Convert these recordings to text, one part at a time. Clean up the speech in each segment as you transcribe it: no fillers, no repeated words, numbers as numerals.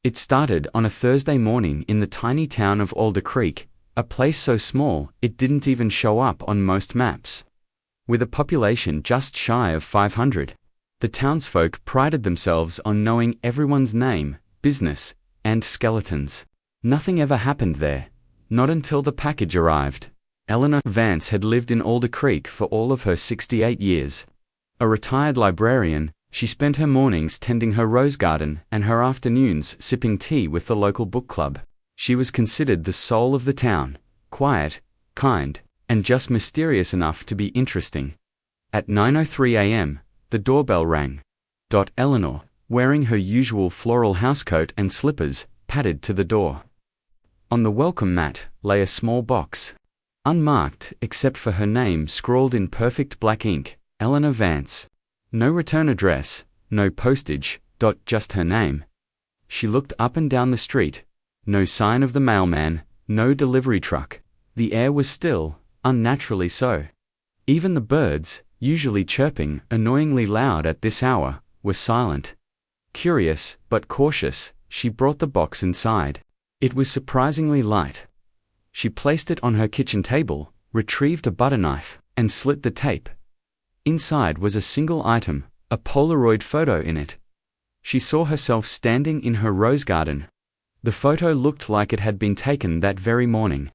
It started on a Thursday morning in the tiny town of Alder Creek, a place so small it didn't even show up on most maps. With a population just shy of 500, the townsfolk prided themselves on knowing everyone's name, business, and skeletons. Nothing ever happened there, not until the package arrived. Eleanor Vance had lived in Alder Creek for all of her 68 years. A retired librarian, she spent her mornings tending her rose garden and her afternoons sipping tea with the local book club. She was considered the soul of the town, quiet, kind, and just mysterious enough to be interesting. At 9:03 a.m., the doorbell rang. Eleanor, wearing her usual floral housecoat and slippers, padded to the door. On the welcome mat lay a small box. Unmarked except for her name scrawled in perfect black ink, Eleanor Vance. No return address, no postage, just her name. She looked up and down the street. No sign of the mailman, no delivery truck. The air was still, unnaturally so. Even the birds, usually chirping annoyingly loud at this hour, were silent. Curious, but cautious, she brought the box inside. It was surprisingly light. She placed it on her kitchen table, retrieved a butter knife, and slit the tape. Inside was a single item, a Polaroid photo in it. She saw herself standing in her rose garden. The photo looked like it had been taken that very morning.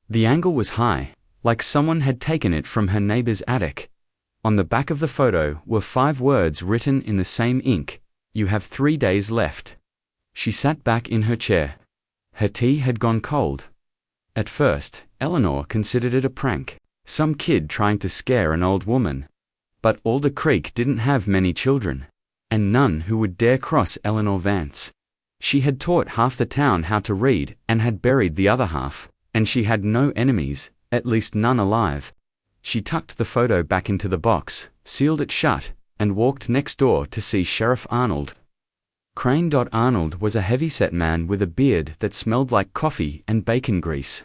The angle was high, like someone had taken it from her neighbor's attic. On the back of the photo were 5 words written in the same ink: "You have 3 days left." She sat back in her chair. Her tea had gone cold. At first, Eleanor considered it a prank, some kid trying to scare an old woman. But Alder Creek didn't have many children, and none who would dare cross Eleanor Vance. She had taught half the town how to read and had buried the other half, and she had no enemies, at least none alive. She tucked the photo back into the box, sealed it shut, and walked next door to see Sheriff Arnold. Crane. Arnold was a heavy-set man with a beard that smelled like coffee and bacon grease.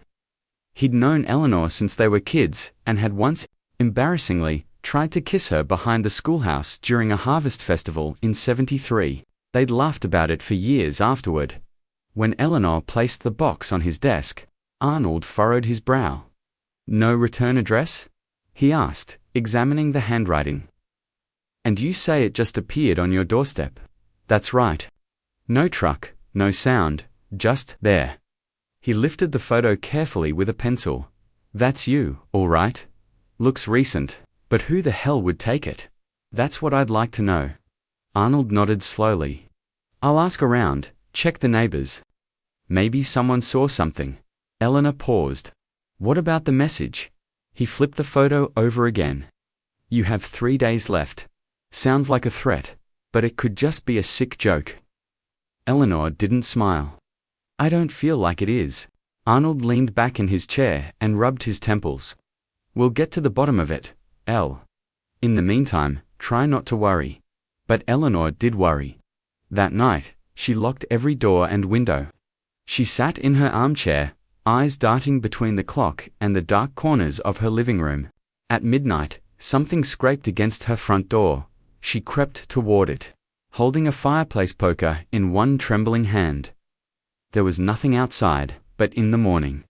He'd known Eleanor since they were kids and had once, embarrassingly, tried to kiss her behind the schoolhouse during a harvest festival in '73. They'd laughed about it for years afterward. When Eleanor placed the box on his desk, Arnold furrowed his brow. "No return address?" he asked, examining the handwriting. "And you say it just appeared on your doorstep?" "That's right. No truck, no sound, just there." He lifted the photo carefully with a pencil. "That's you, all right. Looks recent, but who the hell would take it? That's what I'd like to know." Arnold nodded slowly. "I'll ask around, check the neighbors. Maybe someone saw something." Eleanor paused. "What about the message?" He flipped the photo over again. "You have 3 days left." Sounds like a threat, but it could just be a sick joke. Eleanor didn't smile. "I don't feel like it is." Arnold leaned back in his chair and rubbed his temples. "We'll get to the bottom of it, Elle. In the meantime, try not to worry." But Eleanor did worry. That night, she locked every door and window. She sat in her armchair, eyes darting between the clock and the dark corners of her living room. At midnight, something scraped against her front door. She crept toward it, holding a fireplace poker in one trembling hand. There was nothing outside, but in the morning,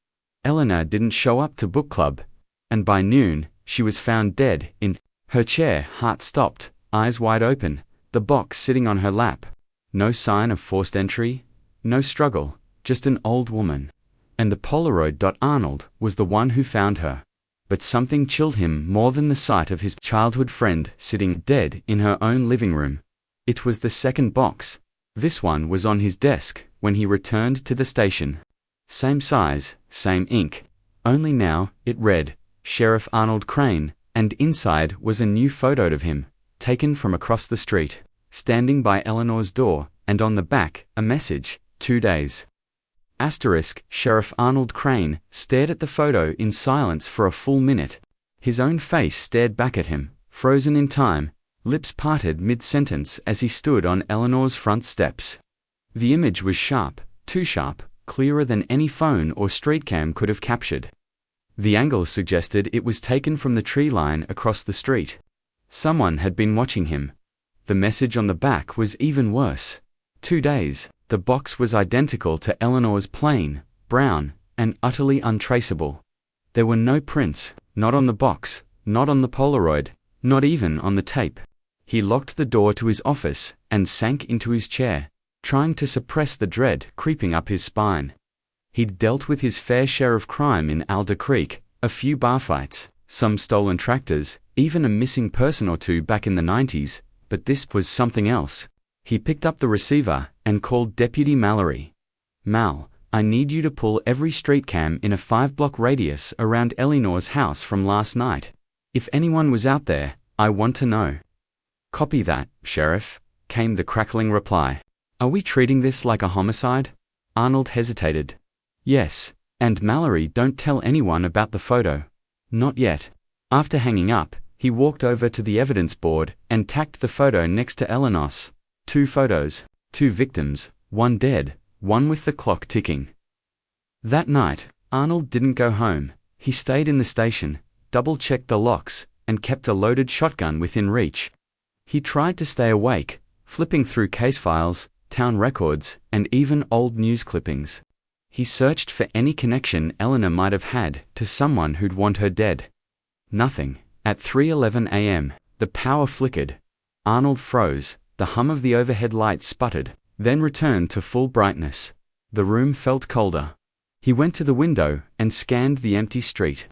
Eleanor didn't show up to book club, and by noon, she was found dead in her chair, heart stopped, eyes wide open, the box sitting on her lap. No sign of forced entry, no struggle, just an old woman. And the Polaroid. Arnold was the one who found her. But something chilled him more than the sight of his childhood friend sitting dead in her own living room. It was the second box. This one was on his desk when he returned to the station. Same size, same ink. Only now, it read, Sheriff Arnold Crane, and inside was a new photo of him, taken from across the street, standing by Eleanor's door, and on the back, a message, 2 days. Asterisk, Sheriff Arnold Crane stared at the photo in silence for a full minute. His own face stared back at him, frozen in time, lips parted mid-sentence as he stood on Eleanor's front steps. The image was sharp, too sharp, clearer than any phone or street cam could have captured. The angle suggested it was taken from the tree line across the street. Someone had been watching him. The message on the back was even worse. 2 days. The box was identical to Eleanor's, plain, brown, and utterly untraceable. There were no prints, not on the box, not on the Polaroid, not even on the tape. He locked the door to his office and sank into his chair, trying to suppress the dread creeping up his spine. He'd dealt with his fair share of crime in Alder Creek, a few bar fights, some stolen tractors, even a missing person or two back in the 90s, but this was something else. He picked up the receiver and called Deputy Mallory. "Mal, I need you to pull every street cam in a 5-block radius around Eleanor's house from last night. If anyone was out there, I want to know." "Copy that, Sheriff," came the crackling reply. "Are we treating this like a homicide?" Arnold hesitated. "Yes, and Mallory, don't tell anyone about the photo." "Not yet." After hanging up, he walked over to the evidence board and tacked the photo next to Eleanor's. 2 photos, 2 victims, 1 dead, 1 with the clock ticking. That night, Arnold didn't go home. He stayed in the station, double-checked the locks, and kept a loaded shotgun within reach. He tried to stay awake, flipping through case files, town records, and even old news clippings. He searched for any connection Eleanor might have had to someone who'd want her dead. Nothing. At 3:11 a.m., the power flickered. Arnold froze, the hum of the overhead lights sputtered, then returned to full brightness. The room felt colder. He went to the window and scanned the empty street.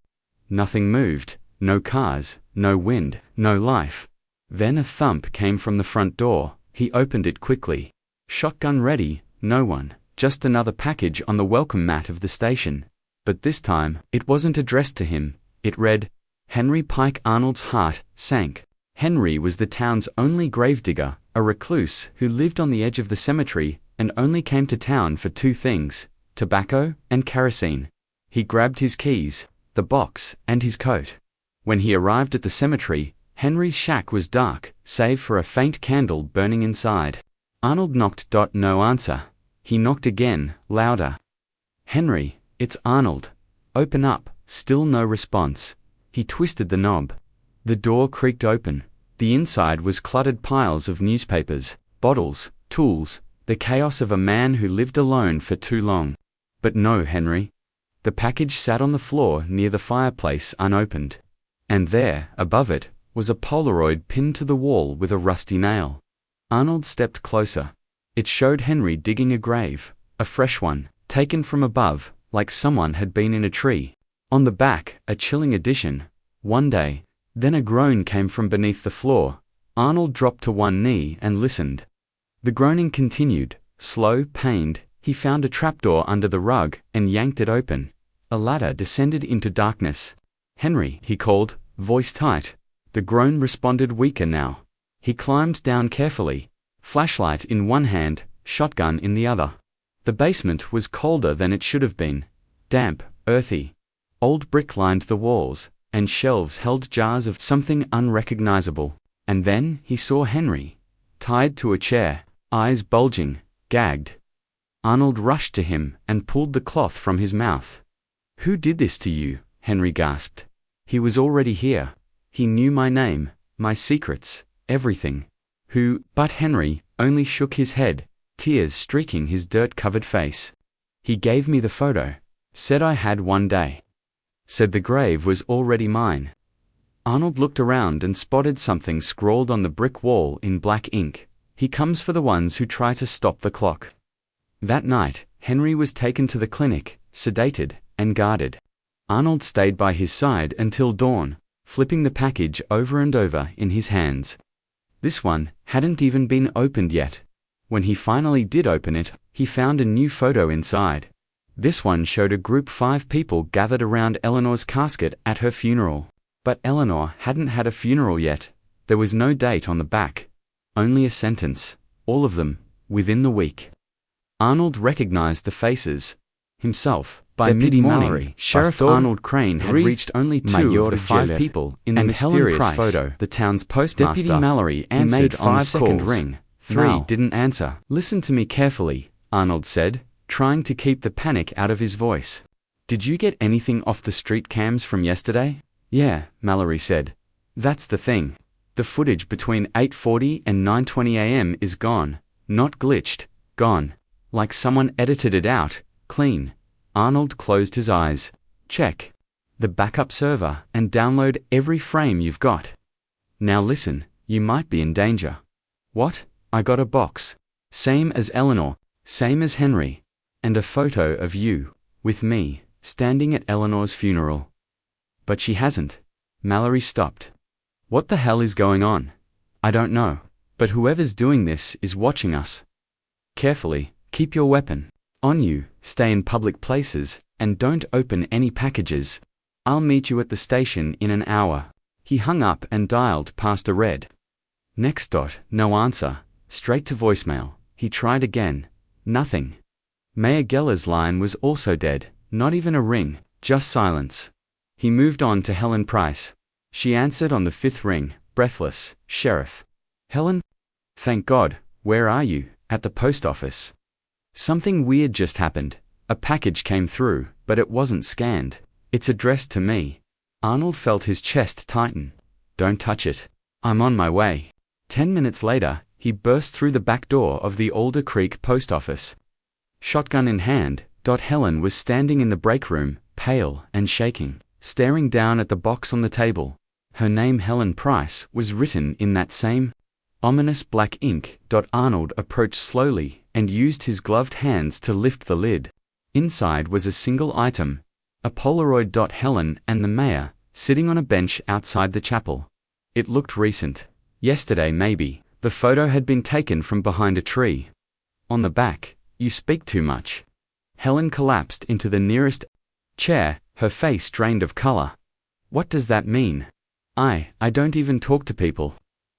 Nothing moved, no cars, no wind, no life. Then a thump came from the front door. He opened it quickly. Shotgun ready, no one, just another package on the welcome mat of the station. But this time, it wasn't addressed to him. It read, Henry Pike. Arnold's heart sank. Henry was the town's only gravedigger, a recluse who lived on the edge of the cemetery and only came to town for 2 things, tobacco and kerosene. He grabbed his keys, the box, and his coat. When he arrived at the cemetery, Henry's shack was dark, save for a faint candle burning inside. Arnold knocked. No answer. He knocked again, louder. "Henry, it's Arnold. Open up." Still no response. He twisted the knob. The door creaked open. The inside was cluttered piles of newspapers, bottles, tools, the chaos of a man who lived alone for too long. But no Henry. The package sat on the floor near the fireplace unopened. And there, above it, was a Polaroid pinned to the wall with a rusty nail. Arnold stepped closer. It showed Henry digging a grave, a fresh one, taken from above, like someone had been in a tree. On the back, a chilling addition. "One day." Then a groan came from beneath the floor. Arnold dropped to one knee and listened. The groaning continued, slow, pained. He found a trapdoor under the rug and yanked it open. A ladder descended into darkness. "Henry," he called, voice tight. The groan responded weaker now. He climbed down carefully, flashlight in one hand, shotgun in the other. The basement was colder than it should have been. Damp, earthy. Old brick lined the walls, and shelves held jars of something unrecognizable. And then he saw Henry, tied to a chair, eyes bulging, gagged. Arnold rushed to him and pulled the cloth from his mouth. "Who did this to you?" Henry gasped. "He was already here. He knew my name, my secrets, everything." "Who?" But Henry only shook his head, tears streaking his dirt-covered face. "He gave me the photo. Said I had one day. Said the grave was already mine." Arnold looked around and spotted something scrawled on the brick wall in black ink. "He comes for the ones who try to stop the clock." That night, Henry was taken to the clinic, sedated and guarded. Arnold stayed by his side until dawn, flipping the package over and over in his hands. This one hadn't even been opened yet. When he finally did open it, he found a new photo inside. This one showed a group 5 people gathered around Eleanor's casket at her funeral. But Eleanor hadn't had a funeral yet. There was no date on the back. Only a sentence. All of them, within the week. Arnold recognized the faces. Himself, by mid-morning, Sheriff Arnold Crane had reached only 2 of the 5 people in the mysterious photo. The town's postmaster, Deputy Mallory, answered on the second ring. 3 didn't answer. "Listen to me carefully," Arnold said, trying to keep the panic out of his voice. "Did you get anything off the street cams from yesterday?" "Yeah," Mallory said. "That's the thing. The footage between 8:40 and 9:20 a.m. is gone. Not glitched. Gone. Like someone edited it out, clean. Arnold closed his eyes. Check the backup server and download every frame you've got. Now listen, you might be in danger. What? I got a box. Same as Eleanor, same as Henry. And a photo of you, with me, standing at Eleanor's funeral. But she hasn't. Mallory stopped. What the hell is going on? I don't know, but whoever's doing this is watching us. Carefully, keep your weapon on you, stay in public places, and don't open any packages. I'll meet you at the station in an hour. He hung up and dialed past a red. Next dot, no answer. Straight to voicemail. He tried again. Nothing. Mayor Geller's line was also dead. Not even a ring, just silence. He moved on to Helen Price. She answered on the fifth ring, breathless. Sheriff. Helen? Thank God. Where are you? At the post office. Something weird just happened. A package came through, but it wasn't scanned. It's addressed to me. Arnold felt his chest tighten. Don't touch it. I'm on my way. 10 minutes later, he burst through the back door of the Alder Creek post office. Shotgun in hand, Helen was standing in the break room, pale and shaking, staring down at the box on the table. Her name, Helen Price, was written in that same ominous black ink. Arnold approached slowly and used his gloved hands to lift the lid. Inside was a single item, a Polaroid. Helen and the mayor, sitting on a bench outside the chapel. It looked recent. Yesterday maybe. The photo had been taken from behind a tree. On the back, you speak too much. Helen collapsed into the nearest chair, her face drained of color. What does that mean? I don't even talk to people.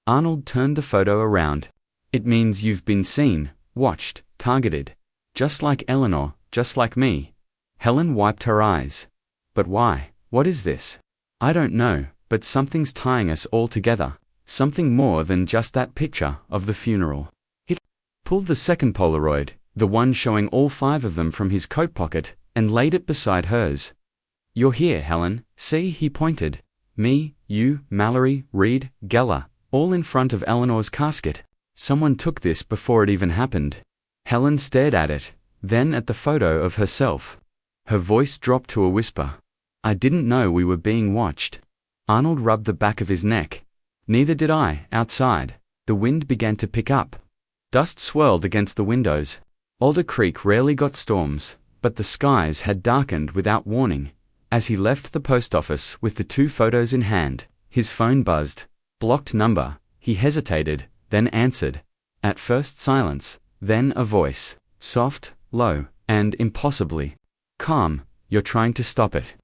Arnold turned the photo around. It means you've been seen, watched, targeted. Just like Eleanor, just like me. Helen wiped her eyes. But why? What is this? I don't know, but something's tying us all together. Something more than just that picture of the funeral. He pulled the second Polaroid, the one showing all 5 of them, from his coat pocket, and laid it beside hers. You're here, Helen. See, he pointed. Me, you, Mallory, Reed, Geller, all in front of Eleanor's casket. Someone took this before it even happened. Helen stared at it, then at the photo of herself. Her voice dropped to a whisper. I didn't know we were being watched. Arnold rubbed the back of his neck. Neither did I. Outside, the wind began to pick up. Dust swirled against the windows. Alder Creek rarely got storms, but the skies had darkened without warning. As he left the post office with the 2 photos in hand, his phone buzzed. Blocked number. He hesitated, then answered. At first silence, then a voice, soft, low, and impossibly calm. You're trying to stop it.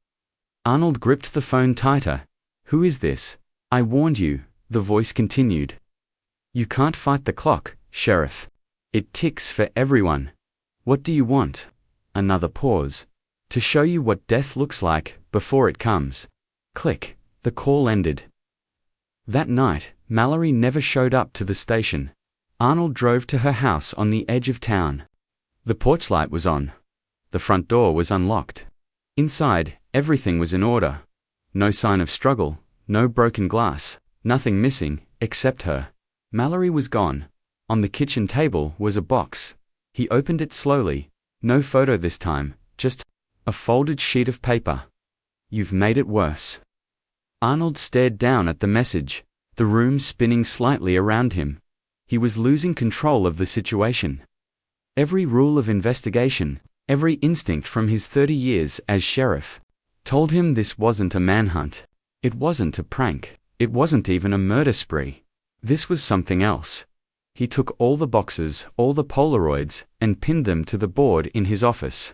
Arnold gripped the phone tighter. Who is this? I warned you. The voice continued. You can't fight the clock, Sheriff. It ticks for everyone. What do you want? Another pause. To show you what death looks like before it comes. Click. The call ended. That night, Mallory never showed up to the station. Arnold drove to her house on the edge of town. The porch light was on. The front door was unlocked. Inside, everything was in order. No sign of struggle, no broken glass. Nothing missing, except her. Mallory was gone. On the kitchen table was a box. He opened it slowly. No photo this time, just a folded sheet of paper. You've made it worse. Arnold stared down at the message, the room spinning slightly around him. He was losing control of the situation. Every rule of investigation, every instinct from his 30 years as sheriff, told him this wasn't a manhunt. It wasn't a prank. It wasn't even a murder spree. This was something else. He took all the boxes, all the Polaroids, and pinned them to the board in his office.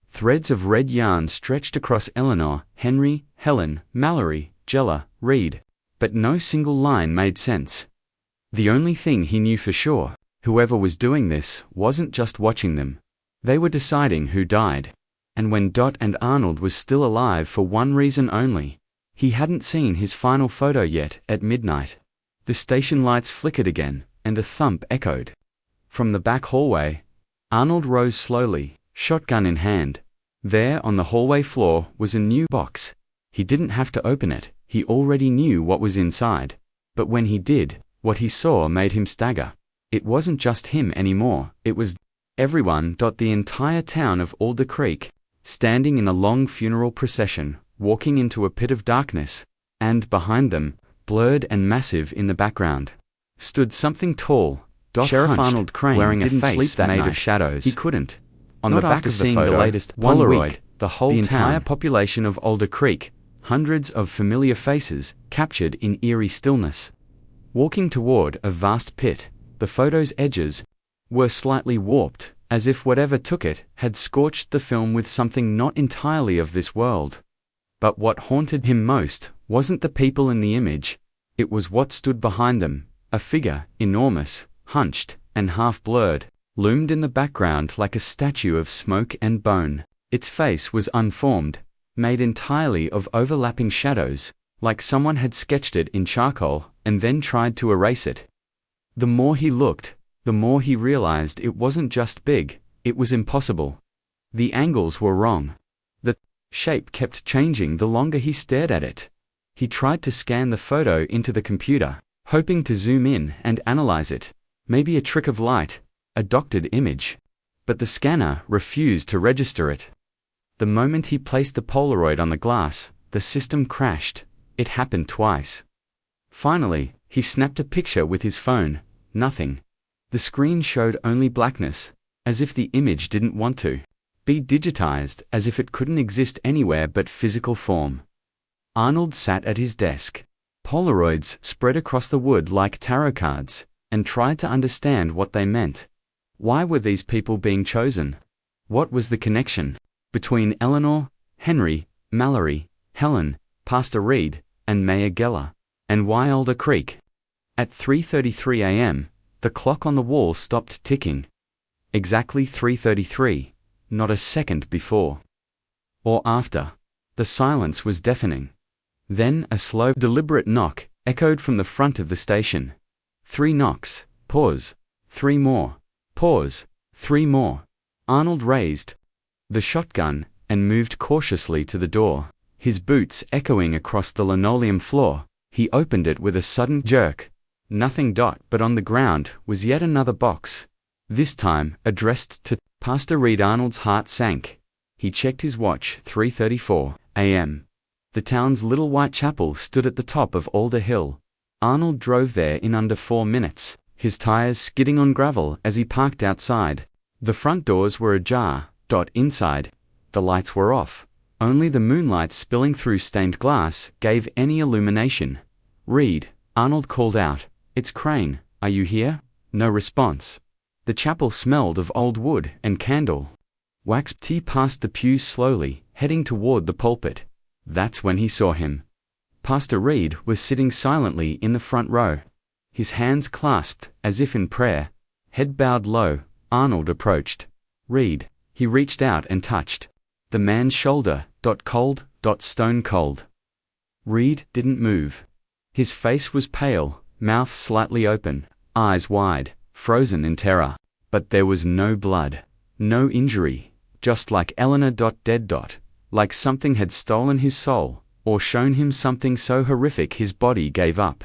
Threads of red yarn stretched across Eleanor, Henry, Helen, Mallory, Geller, Reed. But no single line made sense. The only thing he knew for sure, whoever was doing this wasn't just watching them. They were deciding who died. And when and Arnold was still alive for one reason only. He hadn't seen his final photo yet. At midnight, the station lights flickered again, and a thump echoed. From the back hallway, Arnold rose slowly, shotgun in hand. There on the hallway floor was a new box. He didn't have to open it, he already knew what was inside. But when he did, what he saw made him stagger. It wasn't just him anymore, it was Everyone. The entire town of Alder Creek, standing in a long funeral procession, walking into a pit of darkness, and behind them, blurred and massive in the background, stood something tall. Sheriff Arnold Crane wearing a face made of shadows. He couldn't. On the back of the photo, the latest Polaroid, the entire population of Alder Creek, hundreds of familiar faces, captured in eerie stillness. Walking toward a vast pit, the photo's edges were slightly warped, as if whatever took it had scorched the film with something not entirely of this world. But what haunted him most wasn't the people in the image, it was what stood behind them. A figure, enormous, hunched, and half-blurred, loomed in the background like a statue of smoke and bone. Its face was unformed, made entirely of overlapping shadows, like someone had sketched it in charcoal and then tried to erase it. The more he looked, the more he realized it wasn't just big, it was impossible. The angles were wrong. The shape kept changing the longer he stared at it. He tried to scan the photo into the computer, hoping to zoom in and analyze it. Maybe a trick of light, a doctored image. But the scanner refused to register it. The moment he placed the Polaroid on the glass, the system crashed. It happened twice. Finally, he snapped a picture with his phone. Nothing. The screen showed only blackness, as if the image didn't want to be digitized, as if it couldn't exist anywhere but physical form. Arnold sat at his desk, Polaroids spread across the wood like tarot cards, and tried to understand what they meant. Why were these people being chosen? What was the connection between Eleanor, Henry, Mallory, Helen, Pastor Reed, and Mayor Geller? And why Alder Creek? At 3:33 a.m., the clock on the wall stopped ticking. Exactly 3:33, not a second before or after. The silence was deafening. Then a slow, deliberate knock echoed from the front of the station. 3 knocks, pause, 3 more, pause, 3 more. Arnold raised the shotgun and moved cautiously to the door, his boots echoing across the linoleum floor. He opened it with a sudden jerk. Nothing. But on the ground was yet another box, this time addressed to Pastor Reed. Arnold's heart sank. He checked his watch. 3:34 a.m. The town's little white chapel stood at the top of Alder Hill. Arnold drove there in under 4 minutes, his tires skidding on gravel as he parked outside. The front doors were ajar. Inside, the lights were off. Only the moonlight spilling through stained glass gave any illumination. "Reed," Arnold called out. "It's Crane. Are you here?" No response. The chapel smelled of old wood and candle wax. He passed the pews slowly, heading toward the pulpit. That's when he saw him. Pastor Reed was sitting silently in the front row, his hands clasped as if in prayer, head bowed low. Arnold approached Reed. He reached out and touched the man's shoulder. Cold, stone cold. Reed didn't move. His face was pale, mouth slightly open, eyes wide, frozen in terror. But there was no blood, no injury, just like Eleanor. Dead. Like something had stolen his soul, or shown him something so horrific his body gave up.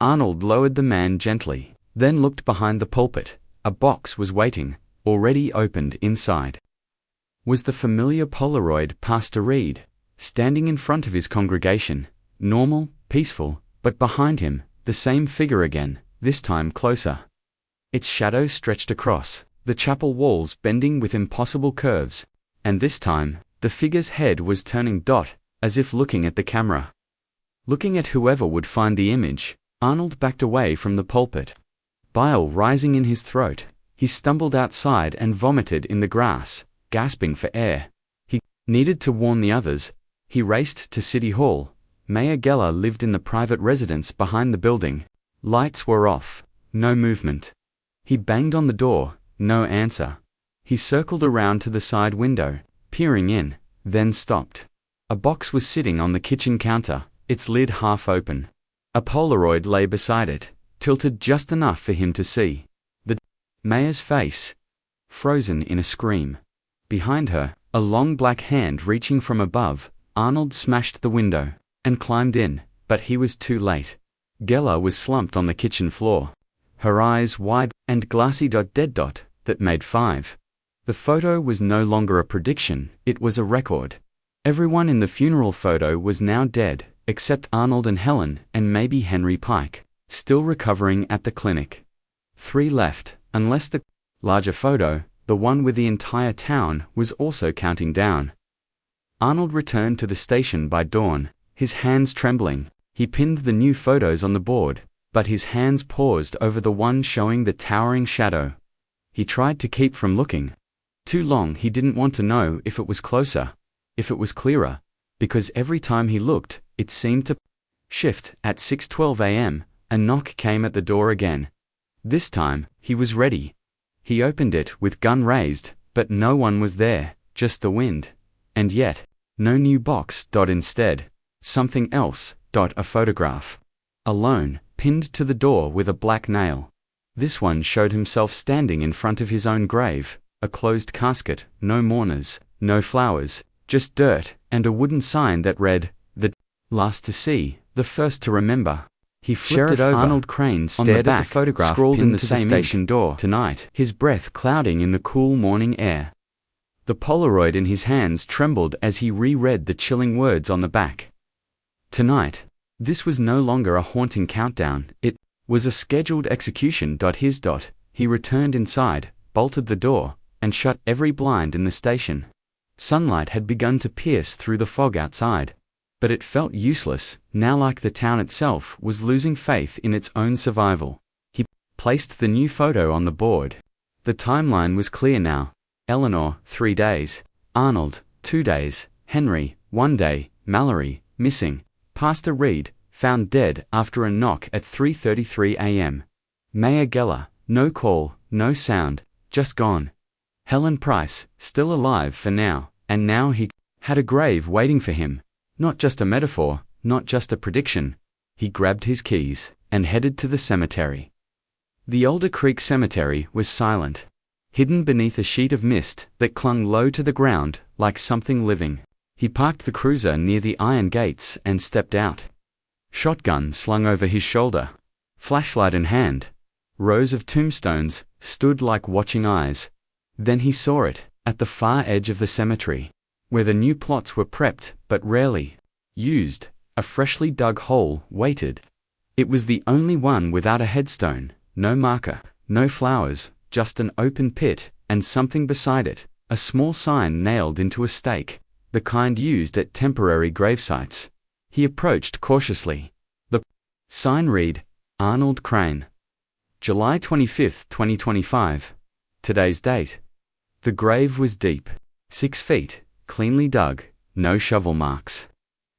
Arnold lowered the man gently, then looked behind the pulpit. A box was waiting, already opened inside. Was the familiar Polaroid Pastor Reed, standing in front of his congregation, normal, peaceful, but behind him, the same figure again, this time closer. Its shadow stretched across the chapel walls, bending with impossible curves, and this time, the figure's head was turning. As if looking at the camera. Looking at whoever would find the image. Arnold backed away from the pulpit. Bile rising in his throat, he stumbled outside and vomited in the grass, gasping for air. He needed to warn the others. He raced to City Hall. Mayor Geller lived in the private residence behind the building. Lights were off, no movement. He banged on the door, no answer. He circled around to the side window, peering in, then stopped. A box was sitting on the kitchen counter, its lid half open. A Polaroid lay beside it, tilted just enough for him to see the mayor's face, frozen in a scream. Behind her, a long black hand reaching from above. Arnold smashed the window and climbed in, but he was too late. Geller was slumped on the kitchen floor, her eyes wide and glassy. Dead. that made 5. The photo was no longer a prediction, it was a record. Everyone in the funeral photo was now dead, except Arnold and Helen, and maybe Henry Pike, still recovering at the clinic. 3 left, unless the larger photo, the one with the entire town, was also counting down. Arnold returned to the station by dawn, his hands trembling. He pinned the new photos on the board, but his hands paused over the one showing the towering shadow. He tried to keep from looking. Too long. He didn't want to know if it was closer, if it was clearer, because every time he looked, it seemed to shift. At 6:12 a.m., a knock came at the door again. This time, he was ready. He opened it with gun raised, but no one was there, just the wind. And yet, no new box. Instead, something else. A photograph. Alone, pinned to the door with a black nail. This one showed himself standing in front of his own grave, a closed casket, no mourners, no flowers, just dirt, and a wooden sign that read, "The last to see, the first to remember." He flipped it over. Arnold Crane stared at the photograph scrawled in the same station door. Tonight, his breath clouding in the cool morning air. The Polaroid in his hands trembled as he reread the chilling words on the back. Tonight. This was no longer a haunting countdown, it was a scheduled execution. He returned inside, bolted the door, and shut every blind in the station. Sunlight had begun to pierce through the fog outside, but it felt useless, now, like the town itself was losing faith in its own survival. He placed the new photo on the board. The timeline was clear now. Eleanor, 3 days. Arnold, 2 days. Henry, 1 day. Mallory, missing. Pastor Reed, found dead after a knock at 3:33 a.m. Mayor Geller, no call, no sound, just gone. Helen Price, still alive for now, and now he had a grave waiting for him. Not just a metaphor, not just a prediction. He grabbed his keys and headed to the cemetery. The Alder Creek Cemetery was silent, hidden beneath a sheet of mist that clung low to the ground like something living. He parked the cruiser near the iron gates and stepped out. Shotgun slung over his shoulder, flashlight in hand. Rows of tombstones stood like watching eyes. Then he saw it, at the far edge of the cemetery, where the new plots were prepped but rarely used. A freshly dug hole waited. It was the only one without a headstone, no marker, no flowers, just an open pit, and something beside it, a small sign nailed into a stake, the kind used at temporary gravesites. He approached cautiously. The sign read, Arnold Crane. July 25, 2025. Today's date. The grave was deep, 6 feet, cleanly dug, no shovel marks.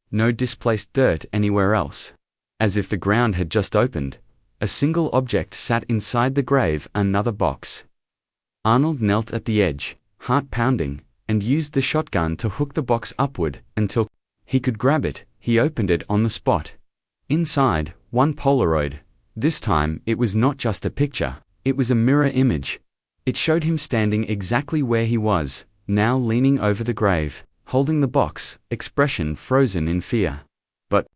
No displaced dirt anywhere else. As if the ground had just opened, a single object sat inside the grave, another box. Arnold knelt at the edge, heart pounding, and used the shotgun to hook the box upward until he could grab it. He opened it on the spot. Inside, one Polaroid. This time, it was not just a picture, it was a mirror image. It showed him standing exactly where he was, now leaning over the grave, holding the box, expression frozen in fear. But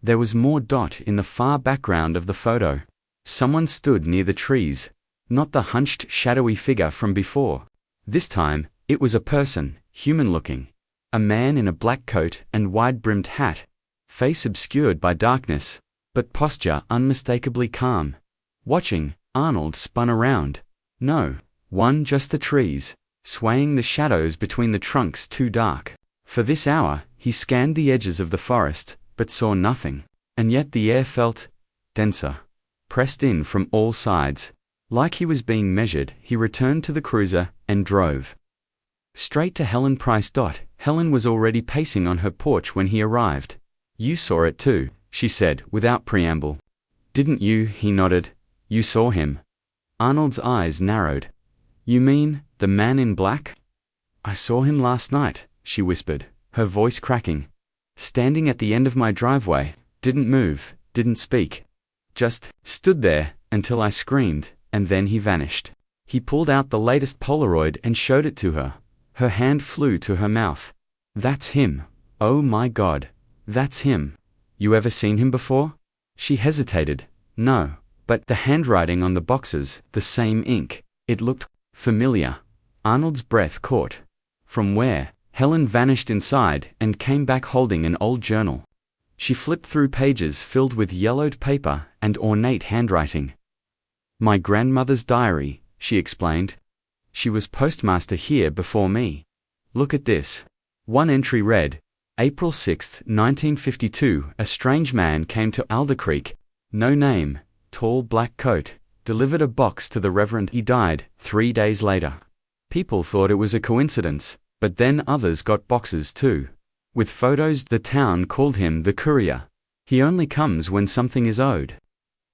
there was more. In the far background of the photo, someone stood near the trees, not the hunched, shadowy figure from before. This time, it was a person, human-looking. A man in a black coat and wide-brimmed hat, face obscured by darkness, but posture unmistakably calm. Watching, Arnold spun around. No one, just the trees, swaying, the shadows between the trunks too dark. For this hour, he scanned the edges of the forest, but saw nothing. And yet the air felt denser, pressed in from all sides. Like he was being measured, he returned to the cruiser and drove straight to Helen Price. Helen was already pacing on her porch when he arrived. You saw it too, she said without preamble. Didn't you? He nodded. You saw him. Arnold's eyes narrowed. You mean, the man in black? I saw him last night, she whispered, her voice cracking. Standing at the end of my driveway, didn't move, didn't speak. Just stood there until I screamed, and then he vanished. He pulled out the latest Polaroid and showed it to her. Her hand flew to her mouth. That's him. Oh my God. That's him. You ever seen him before? She hesitated. No, but the handwriting on the boxes, the same ink. It looked Familiar. Arnold's breath caught. From where? Helen vanished inside and came back holding an old journal. She flipped through pages filled with yellowed paper and ornate handwriting. My grandmother's diary, she explained. She was postmaster here before me. Look at this. One entry read, April 6, 1952, a strange man came to Alder Creek. No name, tall black coat, delivered a box to the Reverend. He died 3 days later. People thought it was a coincidence, but then others got boxes too. With photos, the town called him the Courier. He only comes when something is owed.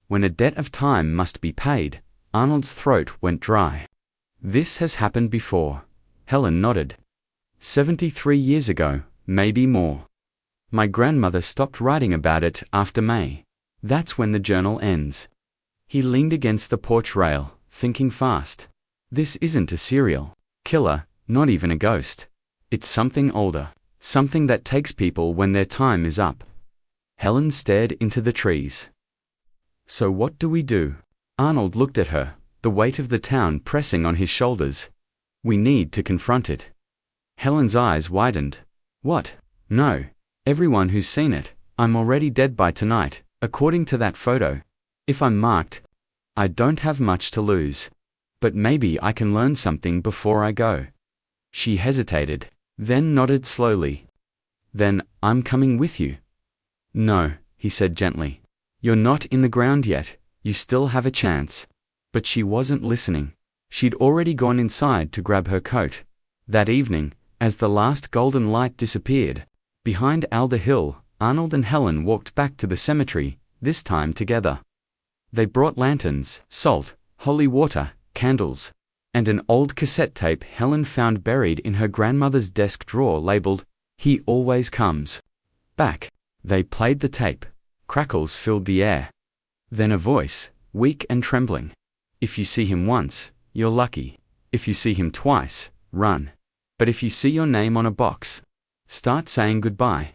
When a debt of time must be paid, Arnold's throat went dry. This has happened before. Helen nodded. 73 years ago, maybe more. My grandmother stopped writing about it after May. That's when the journal ends. He leaned against the porch rail, thinking fast. This isn't a serial killer, not even a ghost. It's something older, something that takes people when their time is up. Helen stared into the trees. So what do we do? Arnold looked at her, the weight of the town pressing on his shoulders. We need to confront it. Helen's eyes widened. What? No. Everyone who's seen it. I'm already dead by tonight, according to that photo. If I'm marked, I don't have much to lose. But maybe I can learn something before I go. She hesitated, then nodded slowly. Then, I'm coming with you. No, he said gently. You're not in the ground yet, you still have a chance. But she wasn't listening. She'd already gone inside to grab her coat. That evening, as the last golden light disappeared, behind Alder Hill, Arnold and Helen walked back to the cemetery, this time together. They brought lanterns, salt, holy water, candles, and an old cassette tape Helen found buried in her grandmother's desk drawer labeled, He Always Comes Back. They played the tape. Crackles filled the air. Then a voice, weak and trembling. If you see him once, you're lucky. If you see him twice, run. But if you see your name on a box, start saying goodbye.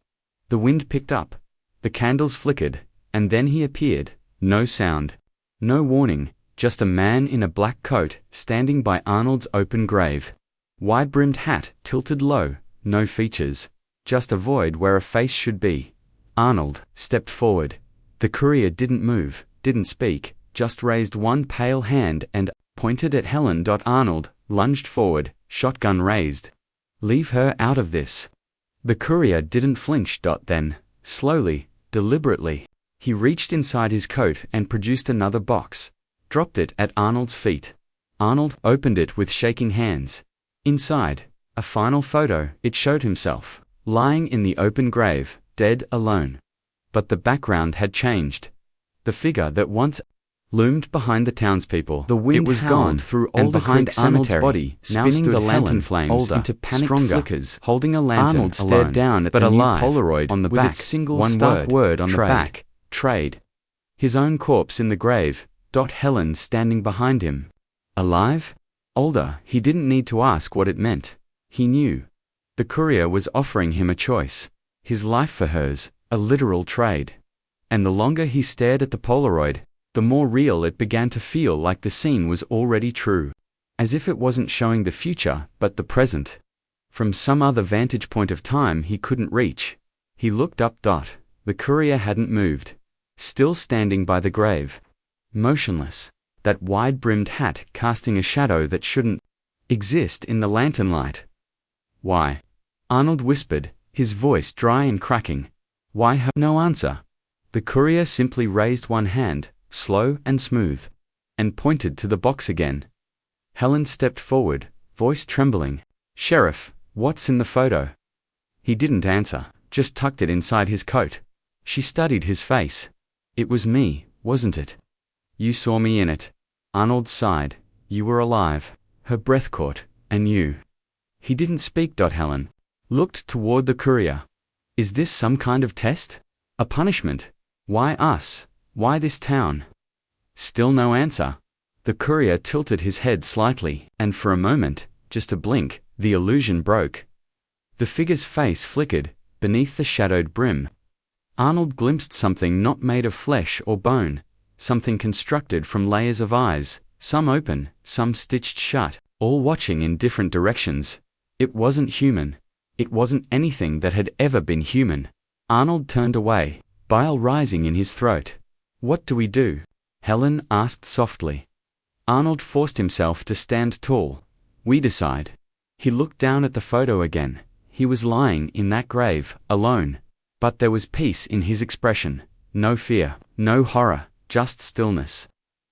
The wind picked up. The candles flickered, and then he appeared. No sound. No warning, just a man in a black coat standing by Arnold's open grave. Wide-brimmed hat tilted low, no features. Just a void where a face should be. Arnold stepped forward. The courier didn't move, didn't speak, just raised one pale hand and pointed at Helen. Arnold lunged forward, shotgun raised. Leave her out of this. The courier didn't flinch. Then, slowly, deliberately, he reached inside his coat and produced another box, dropped it at Arnold's feet. Arnold opened it with shaking hands. Inside, a final photo. It showed himself, lying in the open grave, dead alone. But the background had changed. The figure that once loomed behind the townspeople. The wind was gone through all the behind Arnold's body, spinning the lantern flames into panicked flickers. Holding a lantern, Arnold stared down at the new Polaroid on the back. Single one word on the back. Trade. His own corpse in the grave. Helen standing behind him. Alive? Older. He didn't need to ask what it meant. He knew. The courier was offering him a choice. His life for hers, a literal trade. And the longer he stared at the Polaroid, the more real it began to feel, like the scene was already true. As if it wasn't showing the future, but the present. From some other vantage point of time he couldn't reach. He looked up. The courier hadn't moved. Still standing by the grave. Motionless. That wide-brimmed hat casting a shadow that shouldn't exist in the lantern light. Why? Arnold whispered, his voice dry and cracking. Why have no answer? The courier simply raised one hand, slow and smooth, and pointed to the box again. Helen stepped forward, voice trembling. Sheriff, what's in the photo? He didn't answer, just tucked it inside his coat. She studied his face. It was me, wasn't it? You saw me in it. Arnold sighed. You were alive. Her breath caught, and you. He didn't speak. Helen looked toward the courier. Is this some kind of test? A punishment? Why us? Why this town? Still no answer. The courier tilted his head slightly, and for a moment, just a blink, the illusion broke. The figure's face flickered, beneath the shadowed brim. Arnold glimpsed something not made of flesh or bone, something constructed from layers of eyes, some open, some stitched shut, all watching in different directions. It wasn't human. It wasn't anything that had ever been human. Arnold turned away, bile rising in his throat. "What do we do?" Helen asked softly. Arnold forced himself to stand tall. "We decide." He looked down at the photo again. He was lying in that grave, alone. But there was peace in his expression. No fear, no horror, just stillness.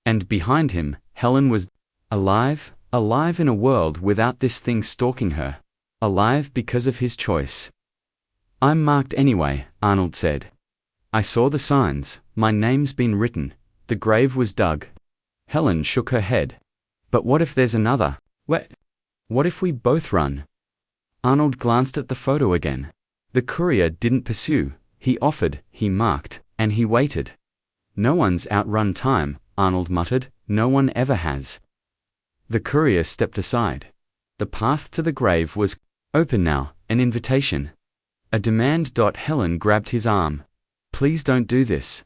And behind him, Helen was alive, alive in a world without this thing stalking her. Alive because of his choice. "I'm marked anyway," Arnold said. "I saw the signs, my name's been written, the grave was dug." Helen shook her head. "But what if there's another? What if we both run?" Arnold glanced at the photo again. The courier didn't pursue, he offered, he marked, and he waited. "No one's outrun time," Arnold muttered, "no one ever has." The courier stepped aside. The path to the grave was open now, an invitation. A demand. Helen grabbed his arm. "Please don't do this."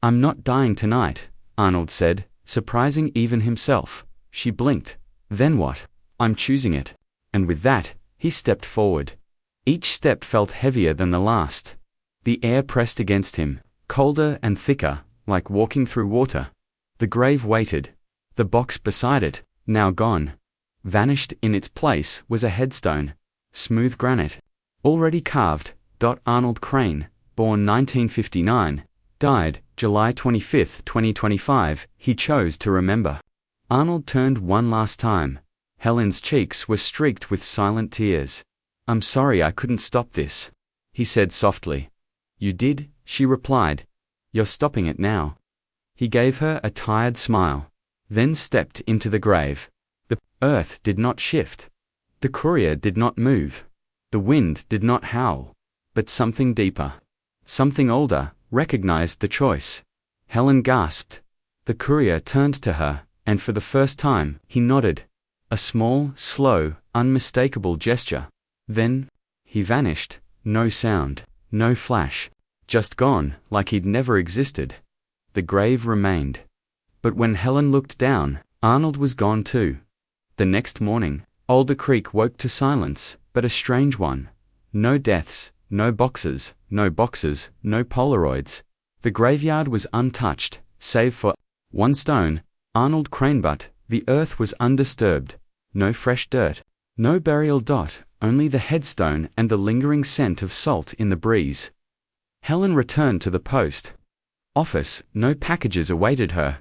"I'm not dying tonight," Arnold said, surprising even himself. She blinked. "Then what?" "I'm choosing it." And with that, he stepped forward. Each step felt heavier than the last. The air pressed against him, colder and thicker, like walking through water. The grave waited. The box beside it, now gone. Vanished in its place was a headstone. Smooth granite. Already carved. Arnold Crane, born 1959, died July 25, 2025, he chose to remember. Arnold turned one last time. Helen's cheeks were streaked with silent tears. "I'm sorry I couldn't stop this," he said softly. "You did," she replied. "You're stopping it now." He gave her a tired smile, then stepped into the grave. The earth did not shift. The courier did not move. The wind did not howl. But something deeper, something older, recognized the choice. Helen gasped. The courier turned to her, and for the first time, he nodded. A small, slow, unmistakable gesture. Then, he vanished, no sound, no flash. Just gone, like he'd never existed. The grave remained. But when Helen looked down, Arnold was gone too. The next morning, Alder Creek woke to silence, but a strange one. No deaths, no boxes, no Polaroids. The graveyard was untouched, save for one stone, Arnold Crane, but the earth was undisturbed. No fresh dirt, no burial. Only the headstone and the lingering scent of salt in the breeze. Helen returned to the post office. No packages awaited her.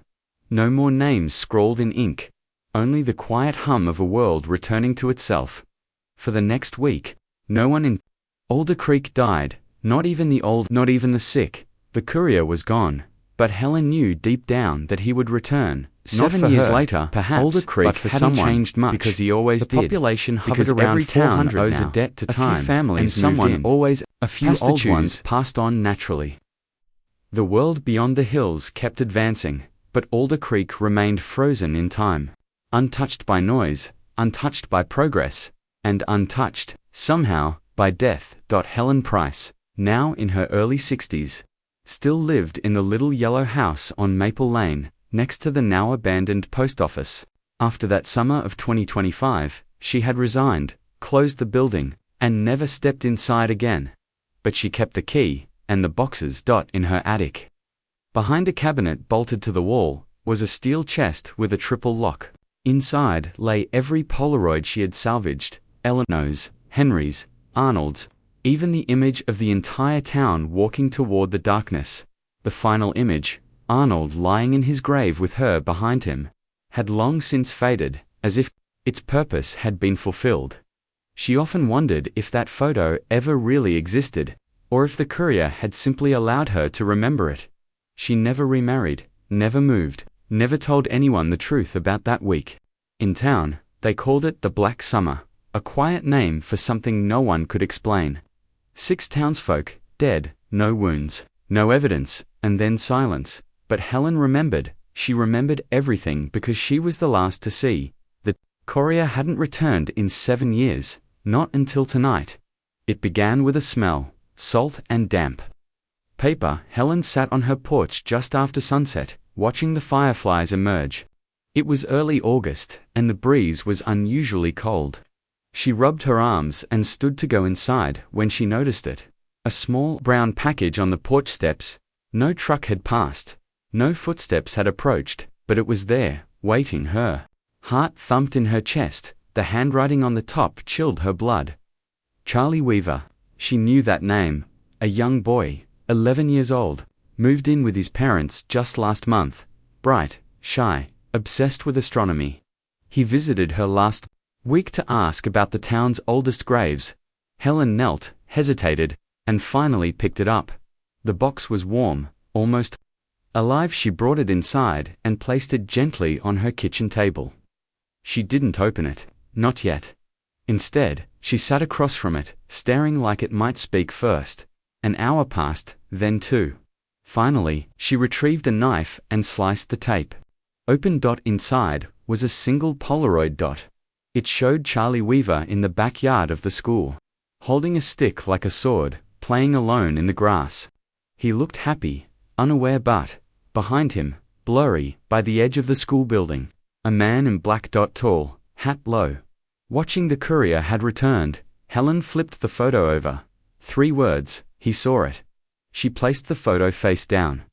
No more names scrawled in ink. Only the quiet hum of a world returning to itself. For the next week, no one in Alder Creek died, not even the sick. The courier was gone, but Helen knew deep down that he would return. 7 years later, perhaps, Alder Creek but for hadn't someone, changed much, because he always did. The population hovered around every town owes a debt to time, a few families and someone always, a few old ones passed on naturally. The world beyond the hills kept advancing, but Alder Creek remained frozen in time. Untouched by noise, untouched by progress, and untouched, somehow, by death. Helen Price, now in her early 60s, still lived in the little yellow house on Maple Lane, next to the now abandoned post office. After that summer of 2025, she had resigned, closed the building, and never stepped inside again. But she kept the key, and the boxes. In her attic. Behind a cabinet bolted to the wall, was a steel chest with a triple lock. Inside lay every Polaroid she had salvaged, Eleanor's, Henry's, Arnold's, even the image of the entire town walking toward the darkness. The final image, Arnold lying in his grave with her behind him, had long since faded, as if its purpose had been fulfilled. She often wondered if that photo ever really existed, or if the courier had simply allowed her to remember it. She never remarried, never moved, never told anyone the truth about that week. In town, they called it the Black Summer, a quiet name for something no one could explain. 6 townsfolk, dead, no wounds, no evidence, and then silence. But Helen remembered. She remembered everything because she was the last to see. The courier hadn't returned in 7 years, not until tonight. It began with a smell, salt and damp. Paper. Helen sat on her porch just after sunset, watching the fireflies emerge. It was early August, and the breeze was unusually cold. She rubbed her arms and stood to go inside when she noticed it. A small brown package on the porch steps. No truck had passed. No footsteps had approached, but it was there, waiting. Her heart thumped in her chest. The handwriting on the top chilled her blood. Charlie Weaver. She knew that name. A young boy, 11 years old, moved in with his parents just last month. Bright, shy, obsessed with astronomy. He visited her last week to ask about the town's oldest graves. Helen knelt, hesitated, and finally picked it up. The box was warm, almost alive. She brought it inside and placed it gently on her kitchen table. She didn't open it, not yet. Instead, she sat across from it, staring like it might speak first. An hour passed, then two. Finally, she retrieved a knife and sliced the tape. Open. Inside was a single Polaroid. It showed Charlie Weaver in the backyard of the school, holding a stick like a sword, playing alone in the grass. He looked happy, unaware, but behind him, blurry, by the edge of the school building, a man in black. Tall, hat low. Watching the Courier had returned. Helen flipped the photo over. 3 words, he saw it. She placed the photo face down.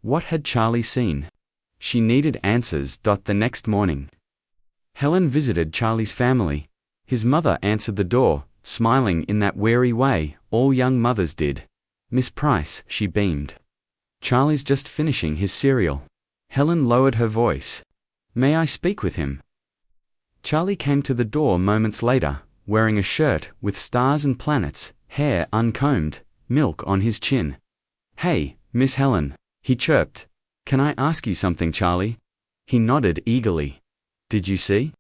What had Charlie seen? She needed answers. The next morning, Helen visited Charlie's family. His mother answered the door, smiling in that weary way all young mothers did. "Miss Price," she beamed. "Charlie's just finishing his cereal." Helen lowered her voice. "May I speak with him?" Charlie came to the door moments later, wearing a shirt with stars and planets, hair uncombed, milk on his chin. "Hey, Miss Helen," he chirped. "Can I ask you something, Charlie?" He nodded eagerly. "Did you see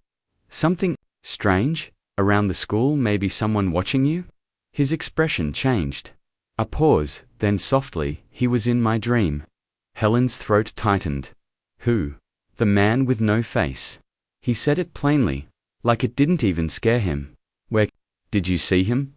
something strange around the school? Maybe someone watching you?" His expression changed. A pause, then softly, "He was in my dream." Helen's throat tightened. "Who?" "The man with no face." He said it plainly, like it didn't even scare him. "Where did you see him?"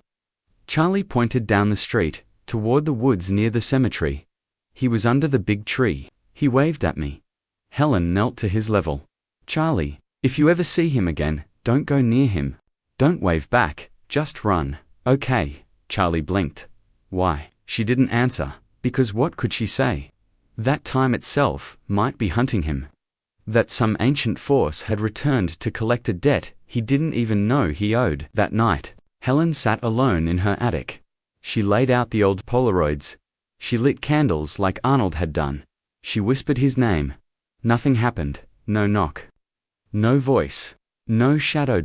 Charlie pointed down the street, toward the woods near the cemetery. "He was under the big tree. He waved at me." Helen knelt to his level. "Charlie, if you ever see him again, don't go near him. Don't wave back, just run, okay?" Charlie blinked. Why? She didn't answer, because what could she say? That time itself might be hunting him. That some ancient force had returned to collect a debt he didn't even know he owed. That night, Helen sat alone in her attic. She laid out the old Polaroids. She lit candles like Arnold had done. She whispered his name. Nothing happened. No knock. No voice. No shadow.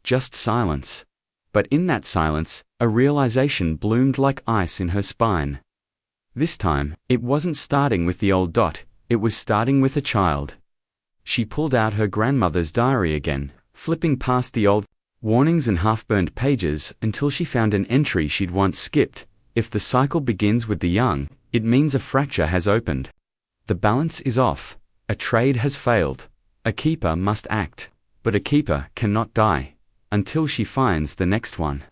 Just silence. But in that silence, a realization bloomed like ice in her spine. This time, it wasn't starting with the old. It was starting with a child. She pulled out her grandmother's diary again, flipping past the old warnings and half-burned pages until she found an entry she'd once skipped. If the cycle begins with the young, it means a fracture has opened. The balance is off. A trade has failed. A keeper must act. But a keeper cannot die until she finds the next one.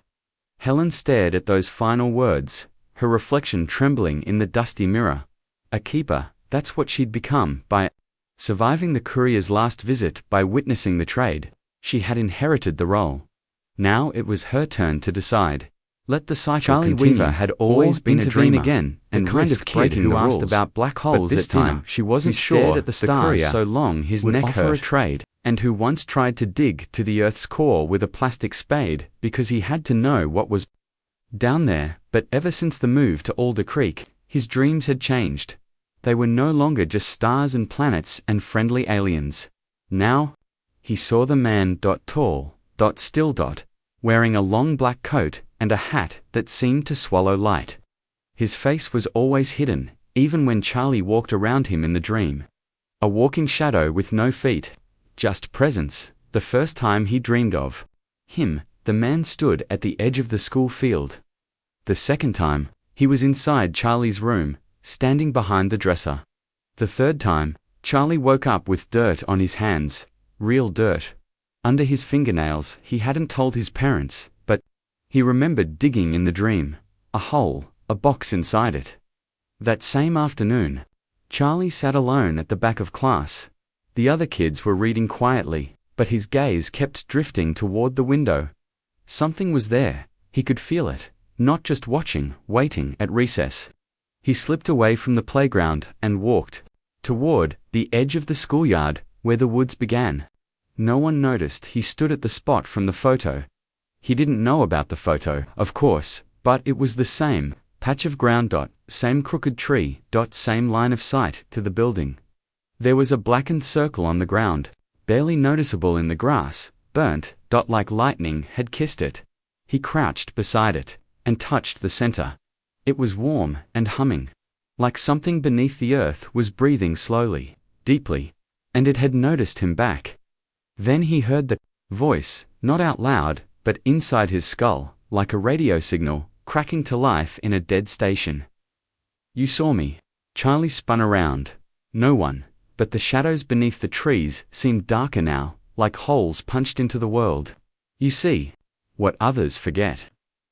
Helen stared at those final words, her reflection trembling in the dusty mirror. A keeper, that's what she'd become by surviving the Courier's last visit, by witnessing the trade. She had inherited the role. Now it was her turn to decide. Let the cycle Charlie continue. Weaver had always been a dreamer again, and the kind kind of of kid breaking who the asked rules. about black holes But this at dinner. time, She wasn't who sure stared at the Courier stars so long his would neck offer hurt. a trade, and who once tried to dig to the Earth's core with a plastic spade because he had to know what was down there. But ever since the move to Alder Creek, his dreams had changed. They were no longer just stars and planets and friendly aliens. Now, he saw the man. Tall, still. Wearing a long black coat and a hat that seemed to swallow light. His face was always hidden, even when Charlie walked around him in the dream. A walking shadow with no feet, just presence. The first time he dreamed of him, the man stood at the edge of the school field. The second time, he was inside Charlie's room, standing behind the dresser. The third time, Charlie woke up with dirt on his hands, real dirt. Under his fingernails. He hadn't told his parents, but he remembered digging in the dream. A hole, a box inside it. That same afternoon, Charlie sat alone at the back of class. The other kids were reading quietly, but his gaze kept drifting toward the window. Something was there. He could feel it, not just watching, waiting at recess. He slipped away from the playground and walked toward the edge of the schoolyard where the woods began. No one noticed he stood at the spot from the photo. He didn't know about the photo, of course, but it was the same patch of ground, same crooked tree, same line of sight to the building. There was a blackened circle on the ground, barely noticeable in the grass, burnt, like lightning had kissed it. He crouched beside it and touched the center. It was warm and humming, like something beneath the earth was breathing slowly, deeply, and it had noticed him back. Then he heard the voice, not out loud, but inside his skull, like a radio signal, cracking to life in a dead station. "You saw me." Charlie spun around. No one, but the shadows beneath the trees seemed darker now, like holes punched into the world. "You see what others forget."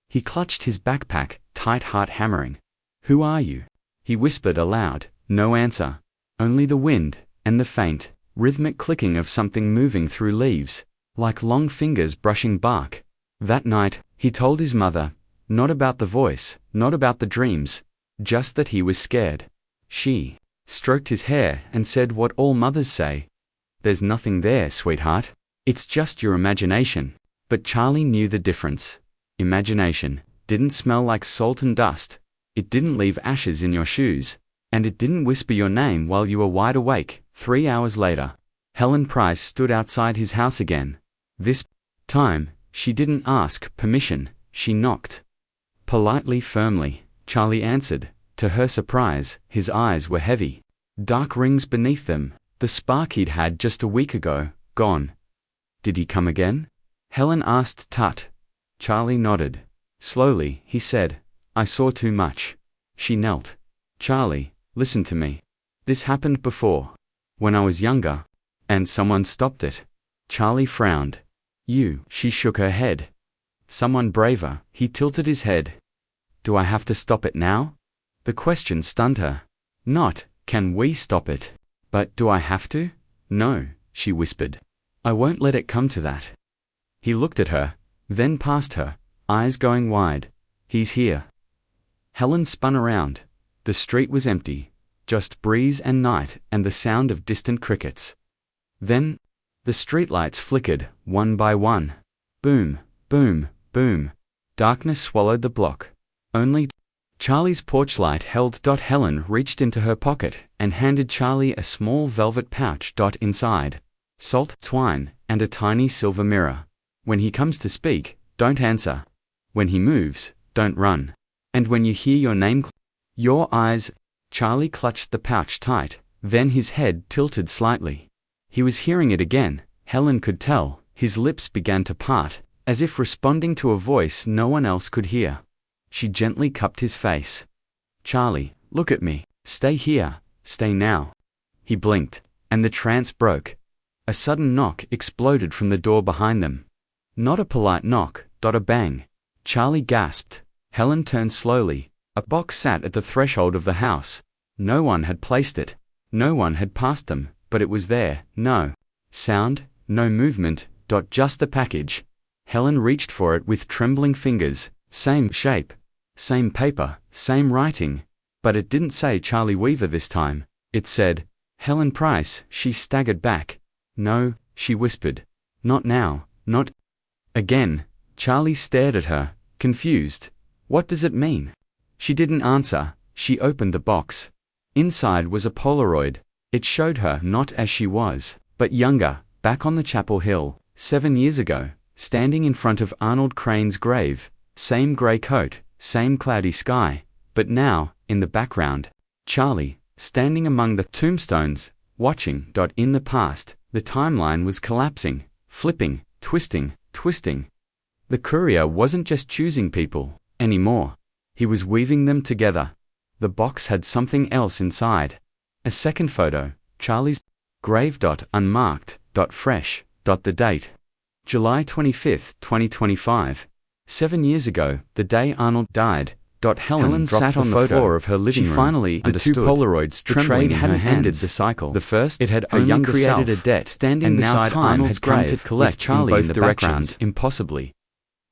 He clutched his backpack, tight heart hammering. "Who are you?" he whispered aloud. No answer. Only the wind, and the faint, rhythmic clicking of something moving through leaves, like long fingers brushing bark. That night, he told his mother, not about the voice, not about the dreams, just that he was scared. She stroked his hair and said what all mothers say. "There's nothing there, sweetheart. It's just your imagination." But Charlie knew the difference. Imagination didn't smell like salt and dust. It didn't leave ashes in your shoes. And it didn't whisper your name while you were wide awake. 3 hours later, Helen Price stood outside his house again. This time, she didn't ask permission, she knocked. Politely, firmly, Charlie answered. To her surprise, his eyes were heavy. Dark rings beneath them, the spark he'd had just a week ago, gone. "Did he come again?" Helen asked Tut. Charlie nodded. Slowly, he said, "I saw too much." She knelt. "Charlie, listen to me. This happened before. When I was younger. And someone stopped it." Charlie frowned. "You?" She shook her head. "Someone braver." He tilted his head. "Do I have to stop it now?" The question stunned her. Not, "Can we stop it?" but "Do I have to?" "No," she whispered. "I won't let it come to that." He looked at her, then past her, eyes going wide. "He's here." Helen spun around. The street was empty, just breeze and night and the sound of distant crickets. Then, the streetlights flickered, one by one. Boom, boom, boom. Darkness swallowed the block. Only Charlie's porch light held. Helen reached into her pocket and handed Charlie a small velvet pouch. Inside, salt, twine, and a tiny silver mirror. When he comes to speak, don't answer. When he moves, don't run. And when you hear your name, your eyes. Charlie clutched the pouch tight, then his head tilted slightly. He was hearing it again, Helen could tell. His lips began to part, as if responding to a voice no one else could hear. She gently cupped his face. "Charlie, look at me. Stay here. Stay now." He blinked, and the trance broke. A sudden knock exploded from the door behind them. Not a polite knock, a bang. Charlie gasped. Helen turned slowly. A box sat at the threshold of the house. No one had placed it. No one had passed them, but it was there. No sound, no movement, just the package. Helen reached for it with trembling fingers. Same shape, same paper, same writing. But it didn't say Charlie Weaver this time. It said, Helen Price. She staggered back. "No," she whispered. "Not now, not..." Again, Charlie stared at her, confused. "What does it mean?" She didn't answer. She opened the box. Inside was a Polaroid. It showed her not as she was, but younger, back on the Chapel Hill, 7 years ago, standing in front of Arnold Crane's grave. Same grey coat, same cloudy sky, but now, in the background, Charlie, standing among the tombstones, watching. In the past, the timeline was collapsing, flipping, twisting. The Courier wasn't just choosing people anymore. He was weaving them together. The box had something else inside. A second photo, Charlie's grave. Unmarked. Fresh. The date, July 25, 2025. 7 years ago, the day Arnold died. Helen sat on the floor of her living room. She finally understood. The two Polaroids trembling in her hands hadn't ended the cycle. The first, it had only created a debt, standing beside Arnold's grave, had collect Charlie in the background, impossibly.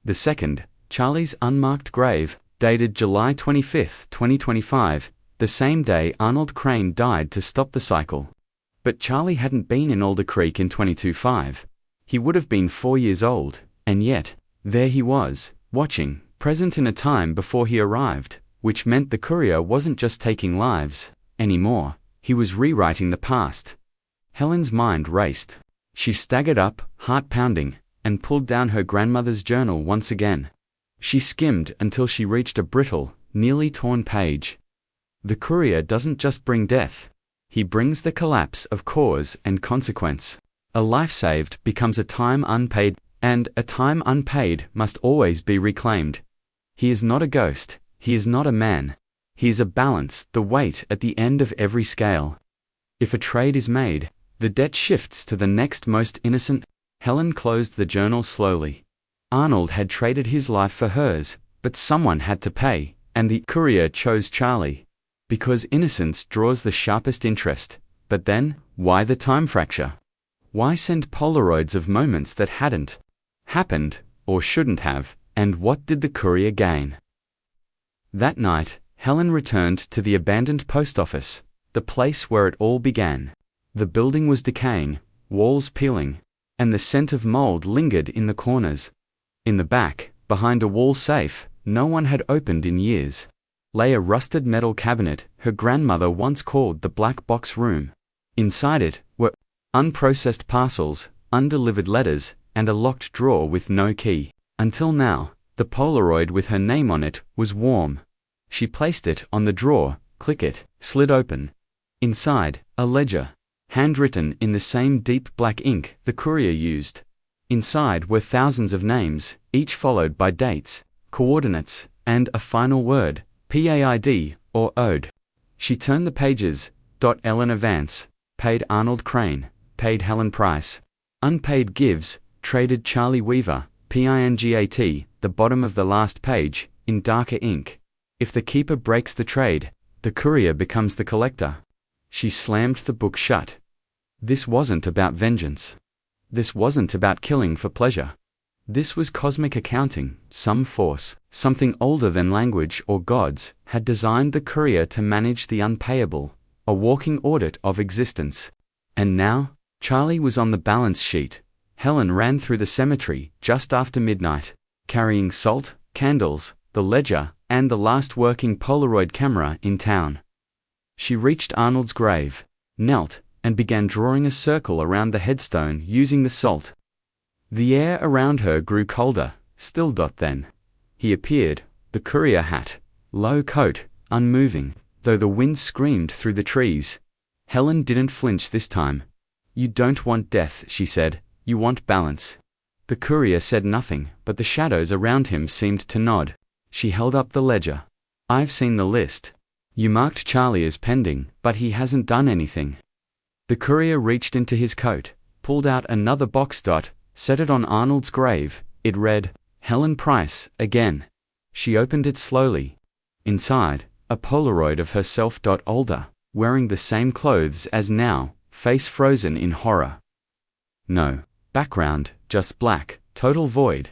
The second, Charlie's unmarked grave, dated July 25, 2025, the same day Arnold Crane died to stop the cycle. But Charlie hadn't been in Alder Creek in 22.5. He would have been 4 years old, and yet, there he was, watching, present in a time before he arrived, which meant the Courier wasn't just taking lives anymore, he was rewriting the past. Helen's mind raced. She staggered up, heart pounding, and pulled down her grandmother's journal once again. She skimmed until she reached a brittle, nearly torn page. The Courier doesn't just bring death. He brings the collapse of cause and consequence. A life saved becomes a time unpaid, and a time unpaid must always be reclaimed. He is not a ghost, he is not a man. He is a balance, the weight at the end of every scale. If a trade is made, the debt shifts to the next most innocent. Helen closed the journal slowly. Arnold had traded his life for hers, but someone had to pay, and the Courier chose Charlie. Because innocence draws the sharpest interest. But then, why the time fracture? Why send Polaroids of moments that hadn't happened, or shouldn't have, and what did the Courier gain? That night, Helen returned to the abandoned post office, the place where it all began. The building was decaying, walls peeling, and the scent of mold lingered in the corners. In the back, behind a wall safe no one had opened in years, lay a rusted metal cabinet her grandmother once called the black box room. Inside it were unprocessed parcels, undelivered letters, and a locked drawer with no key. Until now, the Polaroid with her name on it was warm. She placed it on the drawer, click it, slid open. Inside, a ledger, handwritten in the same deep black ink the Courier used. Inside were thousands of names, each followed by dates, coordinates, and a final word, PAID, or ode. She turned the pages. Ellen Vance, paid Arnold Crane, paid Helen Price. Unpaid gives, traded Charlie Weaver, PINGAT, the bottom of the last page, in darker ink. If the keeper breaks the trade, the Courier becomes the collector. She slammed the book shut. This wasn't about vengeance. This wasn't about killing for pleasure. This was cosmic accounting. Some force, something older than language or gods, had designed the Courier to manage the unpayable, a walking audit of existence. And now, Charlie was on the balance sheet. Helen ran through the cemetery just after midnight, carrying salt, candles, the ledger, and the last working Polaroid camera in town. She reached Arnold's grave, knelt, and began drawing a circle around the headstone using the salt. The air around her grew colder. Still. Then he appeared, the Courier hat, low coat, unmoving, though the wind screamed through the trees. Helen didn't flinch this time. You don't want death, she said, you want balance. The Courier said nothing, but the shadows around him seemed to nod. She held up the ledger. I've seen the list. You marked Charlie as pending, but he hasn't done anything. The Courier reached into his coat, pulled out another box. Set it on Arnold's grave. It read, Helen Price, again. She opened it slowly. Inside, a Polaroid of herself. Older, wearing the same clothes as now, face frozen in horror. No background, just black, total void.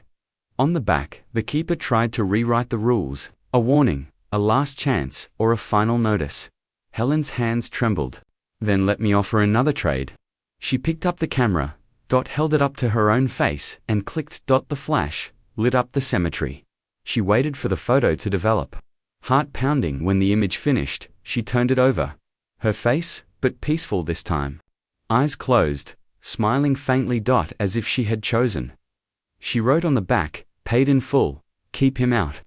On the back, the keeper tried to rewrite the rules, a warning, a last chance, or a final notice. Helen's hands trembled. Then let me offer another trade. She picked up the camera, held it up to her own face, and clicked. The flash lit up the cemetery. She waited for the photo to develop. Heart pounding when the image finished, she turned it over. Her face, but peaceful this time. Eyes closed, smiling faintly. As if she had chosen. She wrote on the back, paid in full, keep him out.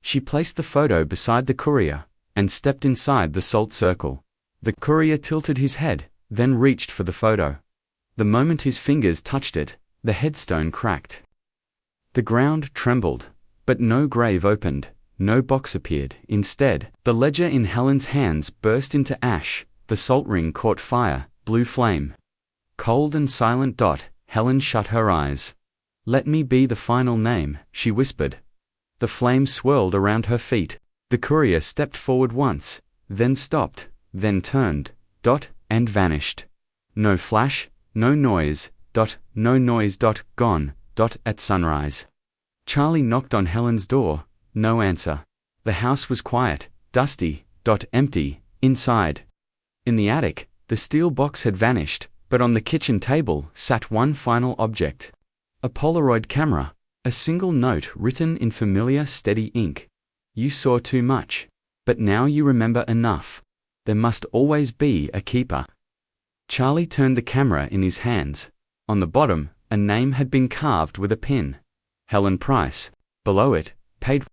She placed the photo beside the Courier, and stepped inside the salt circle. The Courier tilted his head, then reached for the photo. The moment his fingers touched it, the headstone cracked. The ground trembled, but no grave opened, no box appeared. Instead, the ledger in Helen's hands burst into ash, the salt ring caught fire, blue flame. Cold and silent. Helen shut her eyes. Let me be the final name, she whispered. The flame swirled around her feet. The courier stepped forward once, then stopped, then turned, and vanished. No flash, no noise, no noise, gone, at sunrise. Charlie knocked on Helen's door, no answer. The house was quiet, dusty, empty, inside. In the attic, the steel box had vanished, but on the kitchen table sat one final object. A Polaroid camera, a single note written in familiar steady ink. You saw too much, but now you remember enough. There must always be a keeper. Charlie turned the camera in his hands. On the bottom, a name had been carved with a pin. Helen Price. Below it, paid